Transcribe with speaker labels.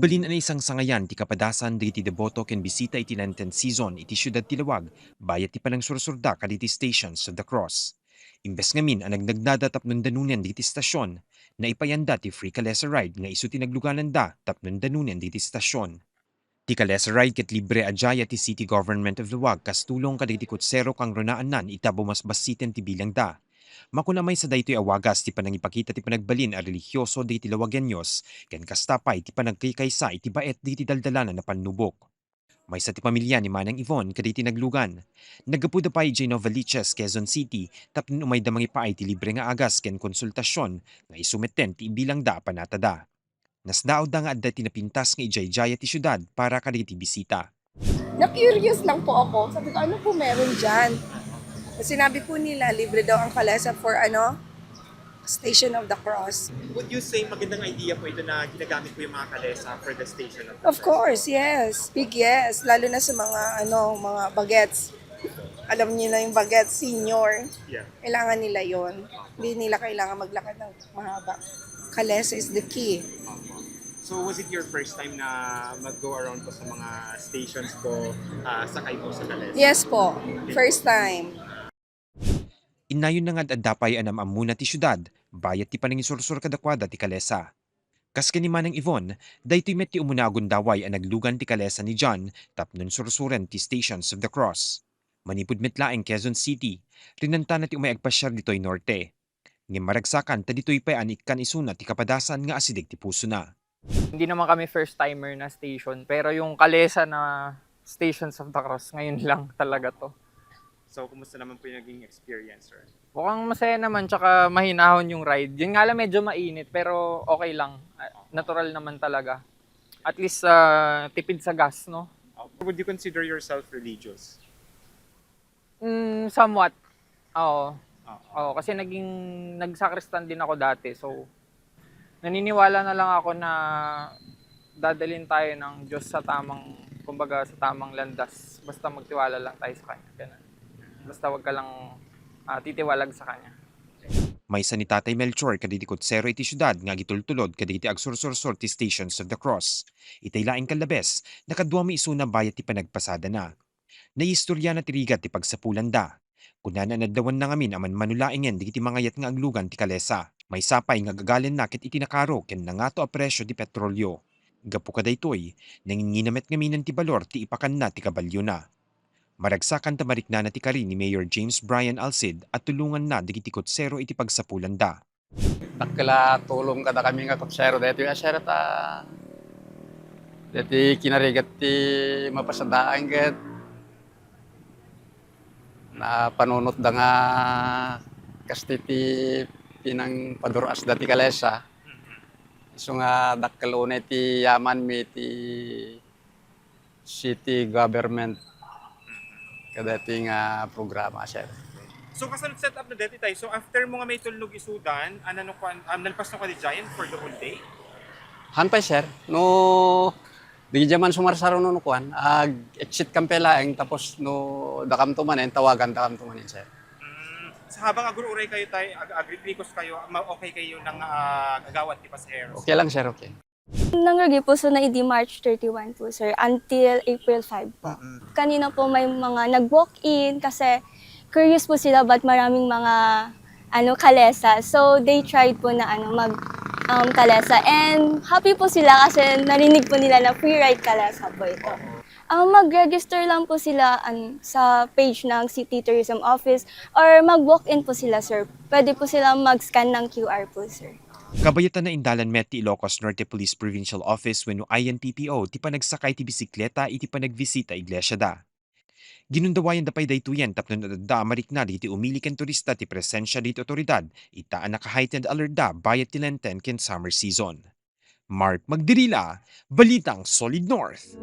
Speaker 1: Nagbalin na isang sangayan ti kapadasan diti deboto ken bisita iti Lenten season iti syudad ti Lawag, bayat ti panang sursurda kaditi stations of the cross. Imbes ngamin ang nagnagdada tapnon danunen diti stasyon, na ipayanda ti free kalesa ride nga isu ti nagluganan da tapnon danunen diti stasyon. Ti kalesa ride ket libre adjaya ti city government of Lawag kas tulong kaditi kutsero kang runaan nan itabo mas basiten ti bilang da. Makunamay sa daytoy awagas ti panangipakita ti panagbalin a religyoso diti Lawagenyos ken kastapay ti panagkaykaysa iti baet diti daldalanan na panubok. May sa ti pamilya ni Manang Yvonne kaditi naglugan. Nagapuda pa ijay Novaliches, Quezon City tapno umay damang ipaay ti libre nga agas ken konsultasyon nga isumeten ti bilang da panatada. Nasdaaw da nga adda tinapintas nga ijay-jaya ti syudad para kaditi bisita.
Speaker 2: Na-curious lang po ako. Sabi ko, ano po meron dyan? Sinabi po nila, libre daw ang kalesa for Station of the Cross.
Speaker 3: Would you say magandang idea po ito na ginagamit po yung mga kalesa for the station of the
Speaker 2: Of course, yes. Big yes. Lalo na sa mga bagets. Alam niyo na yung bagets, senior.
Speaker 3: Yeah.
Speaker 2: Kailangan nila yon. Hindi nila kailangan maglakad ng mahaba. Kalesa is the key.
Speaker 3: So was it your first time na mag-go around po sa mga stations po, sakay po sa kalesa?
Speaker 2: Yes po. First time.
Speaker 1: Inayon na nga adapay anam amuna ti syudad, bayat ti panangisursur kadakwada ti kalesa. Kas ni Manang Yvonne, daytoy met ti umuna agundaway ang naglugan ti kalesa ni John tapnon sursuren ti Stations of the Cross. Manipud metlaeng Quezon City, rinanta na ti umay agpasyar ditoy norte. Ngem maragsakan ta ditoy pa anikan isuna ti kapadasan nga asidig ti puso na.
Speaker 4: Hindi naman kami first timer na station, pero yung kalesa na Stations of the Cross, ngayon lang talaga to.
Speaker 3: So kumusta naman po yung naging experience, sir?
Speaker 4: Mukhang masaya naman, tsaka mahinahon yung ride. Yun nga lang medyo mainit, pero okay lang. Natural naman talaga. At least tipid sa gas, no?
Speaker 3: Would you consider yourself religious?
Speaker 4: Somewhat. Oo. Oo, kasi nagsakristan din ako dati. So, naniniwala na lang ako na dadalhin tayo ng Diyos sa tamang, kumbaga sa tamang landas. Basta magtiwala lang tayo sa Kanya. Ganun. Basta wag ka lang titiwalag sa Kanya.
Speaker 1: May sa ni Tatay Melchor kaditi kutsero iti syudad nga gitultulod kaditi agsursursor ti Stations of the Cross. Itay laing kalabes, nakadwa mi isuna bayat ti panagpasada na. Naistorya na tirigat ti pagsapulan da. Kunana nadawan na ngamin aman manulaingen digiti mangayat nga aglugan ti kalesa. May sapay nga gagalen nakit iti nakaro ken nangato a presyo di petrolyo. Gapu kadaytoy, nanginginamet ngamin ti balor ti ipakan na ti kabalyo na. Maragsakan tamarikna na ti kari ni Mayor James Brian Alcid at tulungan na digiti kutsero iti pagsapulan da.
Speaker 5: Takla tulong kada kami nga kutsero dito yung asera ta. Dito kinarigat ti mapasadaan ket na panunot da nga kasti ti pinang paduras dati kalesa. So nga dakkalone ti yaman mi ti city government kada ti nga programa sir.
Speaker 3: So kasalot set up na dati tayo. So after mo nga may tulnog isudan, nalpas na ka di Giant for the whole day?
Speaker 5: Hanpay sir, no di jaman sumarsaro no kuan, exit kampelaeng tapos no dakam to manen tawagan dakam to manen sir.
Speaker 3: Sa habang agururay kayo tayo, agriplikos kayo, okay kayo ng agawat ni pasaheros?
Speaker 5: Okay lang sir, okay.
Speaker 6: Nangyari po so na idi March 31 po sir until April 5 po. Kanina po may mga nag-walk-in kasi curious po sila ba't maraming mga kalesa. So they tried po na mag kalesa and happy po sila kasi narinig po nila na free ride kalesa po ito. Mag-register lang po sila sa page ng City Tourism Office or mag-walk-in po sila sir. Pwede po sila mag-scan ng QR po sir.
Speaker 1: Kabayatan na indalan met ti Ilocos Norte Police Provincial Office wenno INPPO ti panagsakay ti bisikleta iti panagvisita iglesia da. Ginundawayan da pay daytoyen tapno da marikna ti umili ken turista ti presensya diti otoridad itaan naka-heightened alert da bayat ti Lenten ken summer season. Mark Magdirila, Balitang Solid North.